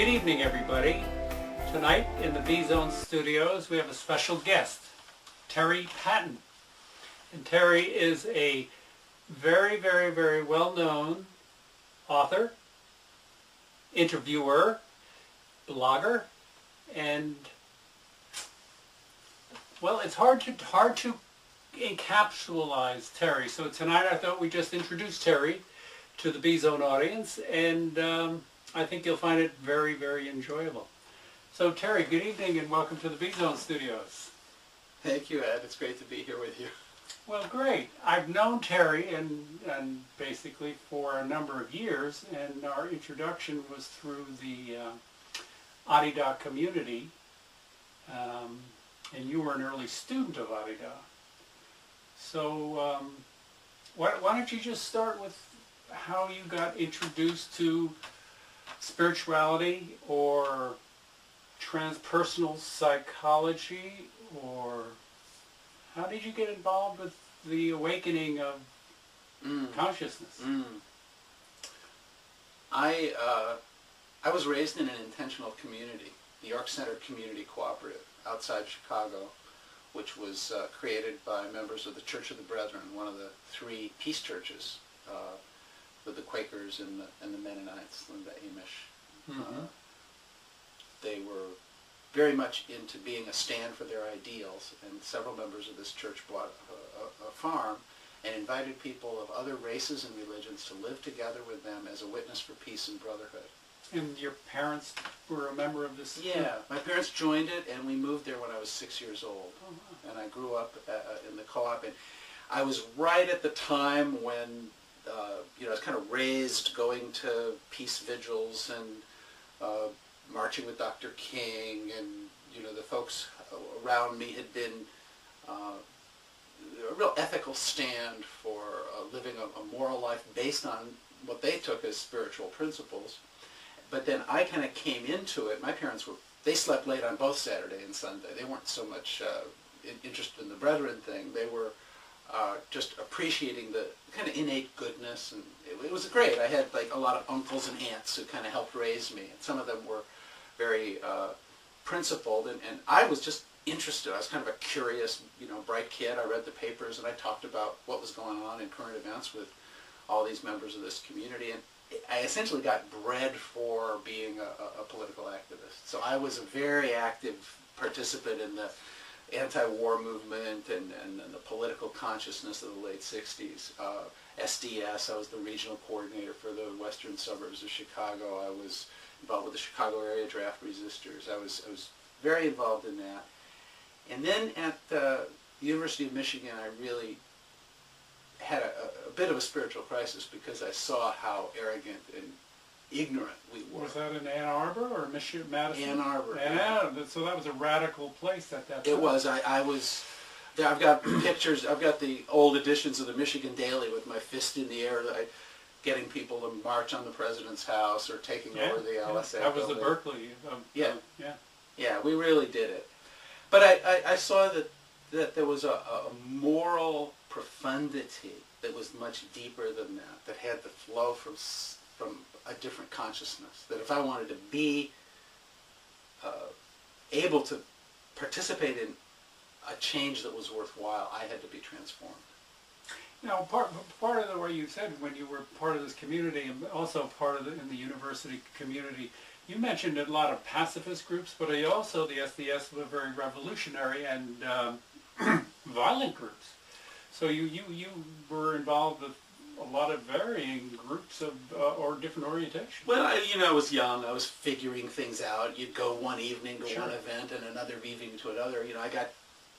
evening, everybody. Tonight in the Beezone studios we have a special guest, Terry Patten. And Terry is a very well-known author, interviewer, blogger, and well, it's hard to encapsulate Terry. So tonight I thought we'd just introduce Terry to the Beezone audience, and I think you'll find it very enjoyable. So Terry, good evening and welcome to the Beezone studios. Thank you, Ed. It's great to be here with you. Well, great. I've known Terry and basically for a number of years, and our introduction was through the Adida community, and you were an early student of Adida. So why don't you just start with how you got introduced to spirituality or transpersonal psychology, or how did you get involved with the awakening of consciousness? I was raised in an intentional community, the York Center Community Cooperative outside Chicago, which was created by members of the Church of the Brethren, one of the three peace churches with the Quakers and the Mennonites and the Amish. They were very much into being a stand for their ideals, and several members of this church bought a farm and invited people of other races and religions to live together with them as a witness for peace and brotherhood. And your parents were a member of this? Yeah, my parents joined it, and we moved there when I was 6 years old. Oh, wow. And I grew up in the co-op, and I was right at the time when I was kind of raised going to peace vigils and marching with Dr. King, and the folks around me had been a real ethical stand for living a moral life based on what they took as spiritual principles. But then I kind of came into it. My parents they slept late on both Saturday and Sunday. They weren't so much interested in the brethren thing. They were just appreciating the kind of innate goodness, and it was great. I had like a lot of uncles and aunts who kind of helped raise me, and some of them were very principled, and I was just interested. I was kind of a curious, bright kid. I read the papers and I talked about what was going on in current events with all these members of this community, and I essentially got bred for being a political activist. So I was a very active participant in the anti-war movement and the political consciousness of the late 60s. SDS, I was the regional coordinator for the western suburbs of Chicago. I was involved with the Chicago area draft resistors. I was very involved in that. And then at the University of Michigan, I really had a bit of a spiritual crisis because I saw how arrogant and ignorant we were. Was that in Ann Arbor or Madison? Ann Arbor. Ann Arbor. So that was a radical place at that time. It was. I was. I've got pictures. I've got the old editions of the Michigan Daily with my fist in the air, getting people to march on the president's house or taking over the LSA. That was the building. Berkeley. Yeah, we really did it. But I saw that there was a moral profundity that was much deeper than that had the flow from a different consciousness. That if I wanted to be able to participate in a change that was worthwhile, I had to be transformed. Now, part of the way you said when you were part of this community, and also part of in the university community, you mentioned a lot of pacifist groups, but also the SDS were very revolutionary and violent groups. So you were involved with a lot of varying groups of or different orientations. Well, I was young. I was figuring things out. You'd go one evening to Sure. one event and another evening to another. I got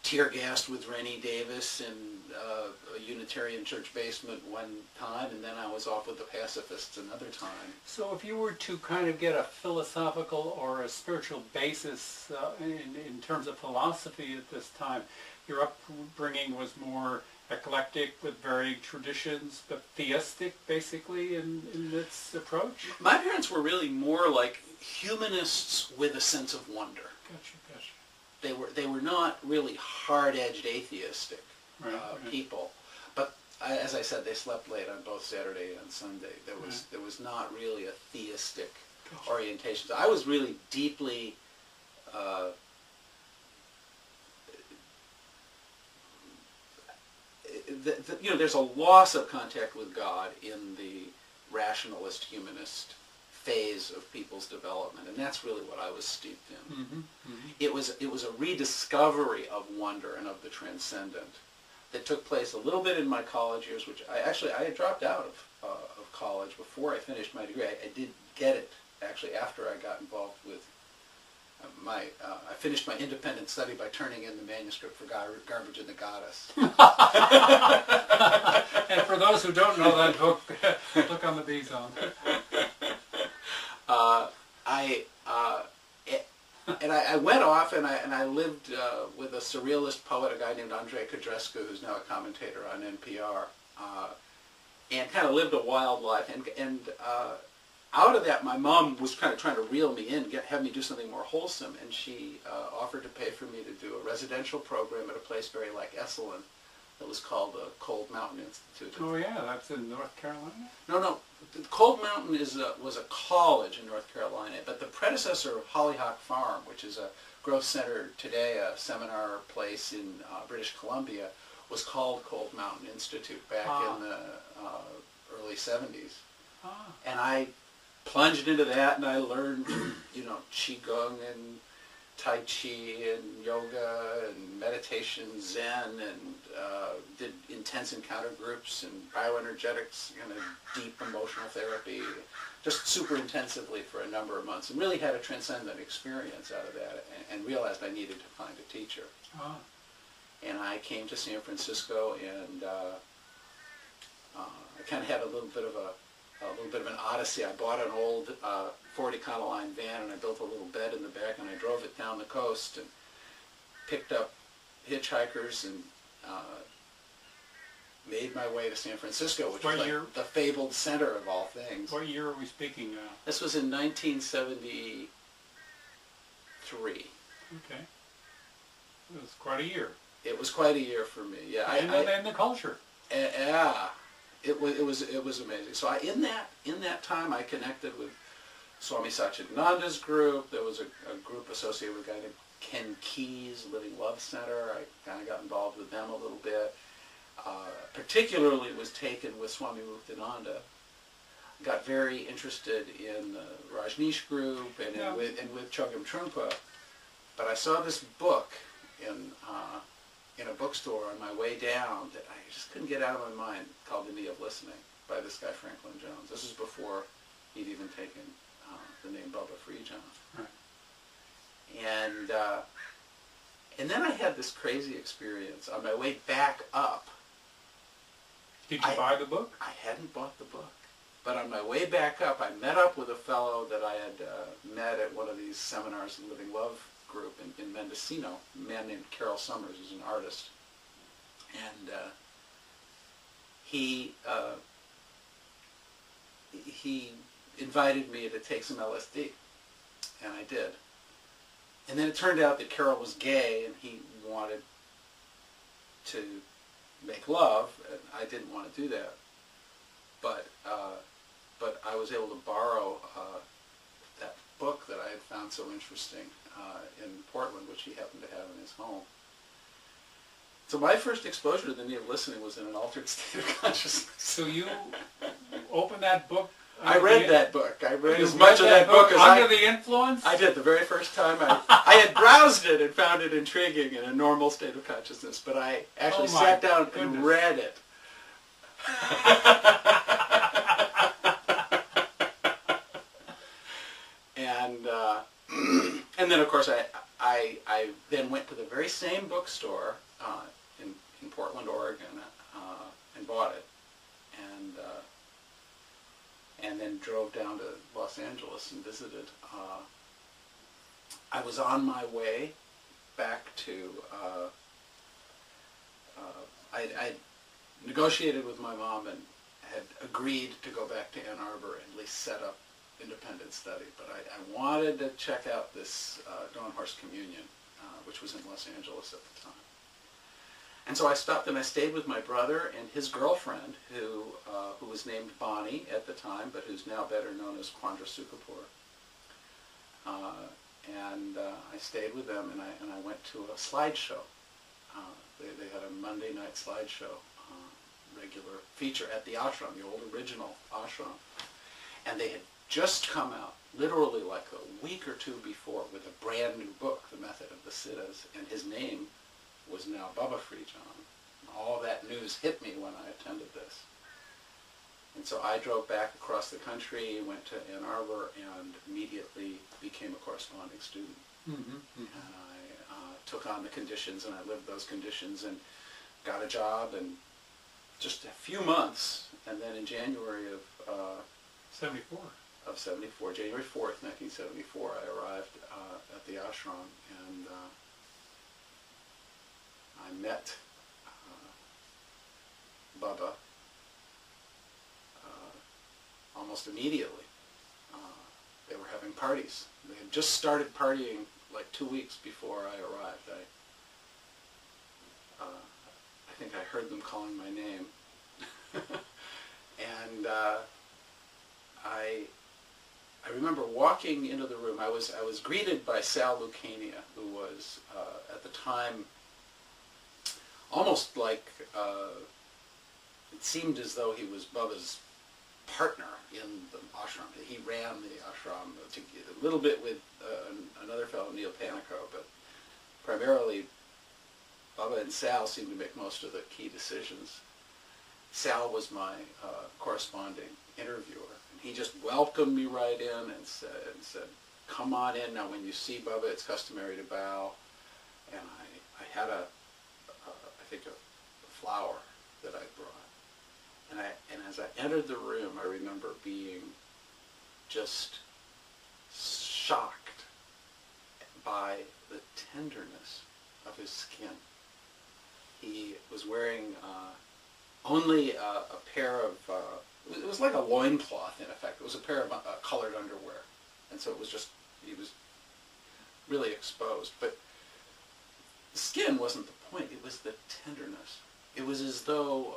tear gassed with Rennie Davis in a Unitarian church basement one time, and then I was off with the pacifists another time. So if you were to kind of get a philosophical or a spiritual basis in terms of philosophy at this time, your upbringing was more eclectic with varying traditions, but theistic basically in its approach? My parents were really more like humanists with a sense of wonder. Gotcha. They were not really hard-edged atheistic people, but as I said, they slept late on both Saturday and Sunday. There was not really a theistic orientations. I was really deeply there's a loss of contact with God in the rationalist humanist phase of people's development, and that's really what I was steeped in. Mm-hmm. Mm-hmm. It was a rediscovery of wonder and of the transcendent that took place a little bit in my college years, which I had dropped out of college before I finished my degree. I did get it actually after I got involved with I finished my independent study by turning in the manuscript for Garbage and the Goddess. And for those who don't know that book, look on the Beezone. I went off and I lived with a surrealist poet, a guy named Andrei Codrescu, who's now a commentator on NPR, and kind of lived a wild life. And out of that, my mom was kind of trying to reel me in, have me do something more wholesome, and she offered to pay for me to do a residential program at a place very like Esalen that was called the Cold Mountain Institute. Oh yeah, that's in North Carolina? No. Cold Mountain was a college in North Carolina, but the predecessor of Hollyhock Farm, which is a growth center today, a seminar place in British Columbia, was called Cold Mountain Institute back in the early 70s. And I plunged into that, and I learned, Qigong and Tai Chi and yoga and meditation, Zen, and did intense encounter groups and bioenergetics, deep emotional therapy, just super intensively for a number of months, and really had a transcendent experience out of that, and realized I needed to find a teacher. And I came to San Francisco, and I kind of had a little bit of an odyssey. I bought an old Ford Econoline van, and I built a little bed in the back, and I drove it down the coast and picked up hitchhikers and made my way to San Francisco, which was like the fabled center of all things. What year are we speaking of? This was in 1973. Okay. It was quite a year. It was quite a year for me. Yeah. And the culture. Yeah. It was amazing. So in that time, I connected with Swami Satchidananda's group. There was a group associated with a guy named Ken Keyes, Living Love Center. I kind of got involved with them a little bit. Particularly was taken with Swami Muktananda. Got very interested in the Rajneesh group and with Chogyam Trungpa. But I saw this book in a bookstore on my way down that I just couldn't get out of my mind, called The Knee of Listening, by this guy Franklin Jones. This was before he'd even taken the name Bubba Free John. Right. And then I had this crazy experience on my way back up. Did you buy the book? I hadn't bought the book. But on my way back up, I met up with a fellow that I had met at one of these seminars in Living Love group in Mendocino, a man named Carol Summers, who's an artist. And he invited me to take some LSD, and I did. And then it turned out that Carol was gay, and he wanted to make love, and I didn't want to do that. But I was able to borrow that book that I had found so interesting in Portland, which he happened to have in his home. So my first exposure to the Knee of Listening was in an altered state of consciousness. So you opened that book? I read that book. I read as much of that book as under the influence? I did the very first time. I had browsed it and found it intriguing in a normal state of consciousness, but I actually sat down and read it. And then, of course, I then went to the very same bookstore in Portland, Oregon, and bought it, and then drove down to Los Angeles and visited. I was on my way back to. I negotiated with my mom and had agreed to go back to Ann Arbor and at least set up independent study, but I wanted to check out this Dornhorst Communion, which was in Los Angeles at the time. And so I stopped and I stayed with my brother and his girlfriend, who was named Bonnie at the time, but who's now better known as Quandra Sukapoor. I stayed with them, and I went to a slideshow. They had a Monday night slideshow, regular feature at the ashram, the old original ashram. And they had just come out, literally like a week or two before, with a brand new book, The Method of the Siddhas, and his name was now Bubba Free John. All that news hit me when I attended this. And so I drove back across the country, went to Ann Arbor, and immediately became a corresponding student. And I took on the conditions, and I lived those conditions, and got a job, and just a few months, and then in January of 74. Of 74, January 4th, 1974, I arrived at the ashram, and I met Bubba almost immediately. They were having parties. They had just started partying like 2 weeks before I arrived. I think I heard them calling my name. And I remember walking into the room. I was greeted by Sal Lucania, who was at the time almost like it seemed as though he was Bubba's partner in the ashram. He ran the ashram a little bit with another fellow, Neil Panico, but primarily Bubba and Sal seemed to make most of the key decisions. Sal was my corresponding interviewer. He just welcomed me right in and said, come on in. Now when you see Bubba, it's customary to bow. And I had I think a flower that I brought. And as I entered the room, I remember being just shocked by the tenderness of his skin. He was wearing only a pair of, it was like a loincloth in effect. It was a pair of colored underwear. And so it was just, he was really exposed. But the skin wasn't the point, it was the tenderness. It was as though,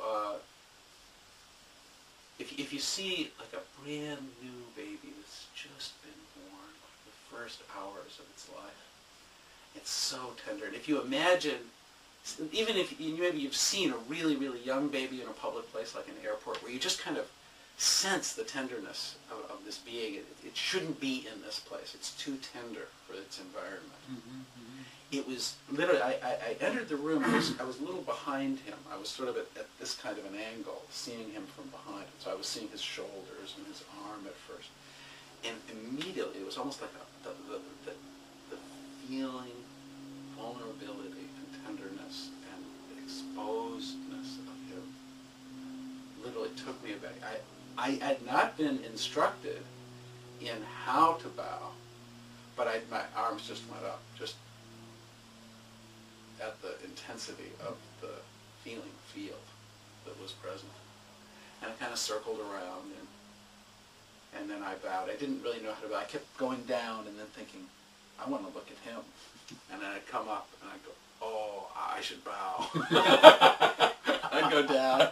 if you see like a brand new baby that's just been born, like the first hours of its life, it's so tender. And if you imagine, even if maybe you've seen a really, really young baby in a public place like an airport, where you just kind of sense the tenderness of this being. It shouldn't be in this place. It's too tender for its environment. It was literally, I entered the room, I was a little behind him. I was sort of at this kind of an angle, seeing him from behind. So I was seeing his shoulders and his arm at first. And immediately, it was almost like the feeling, vulnerability and tenderness and the exposedness of him literally took me aback. I had not been instructed in how to bow, but my arms just went up, just at the intensity of the field that was present. And I kind of circled around, and then I bowed. I didn't really know how to bow. I kept going down and then thinking, I want to look at him. And then I'd come up and I'd go, oh, I should bow. I'd go down.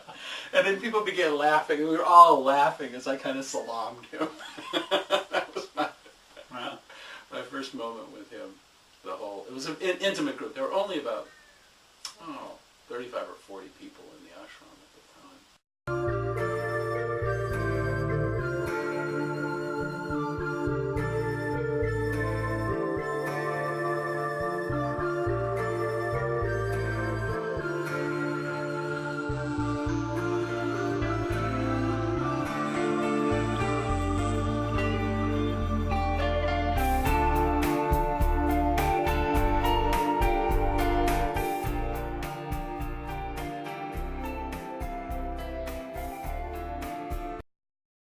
And then people began laughing, and we were all laughing as I kind of salaamed him. That was my first moment with him. It was an intimate group. There were only about, 35 or 40 people in the ashram at the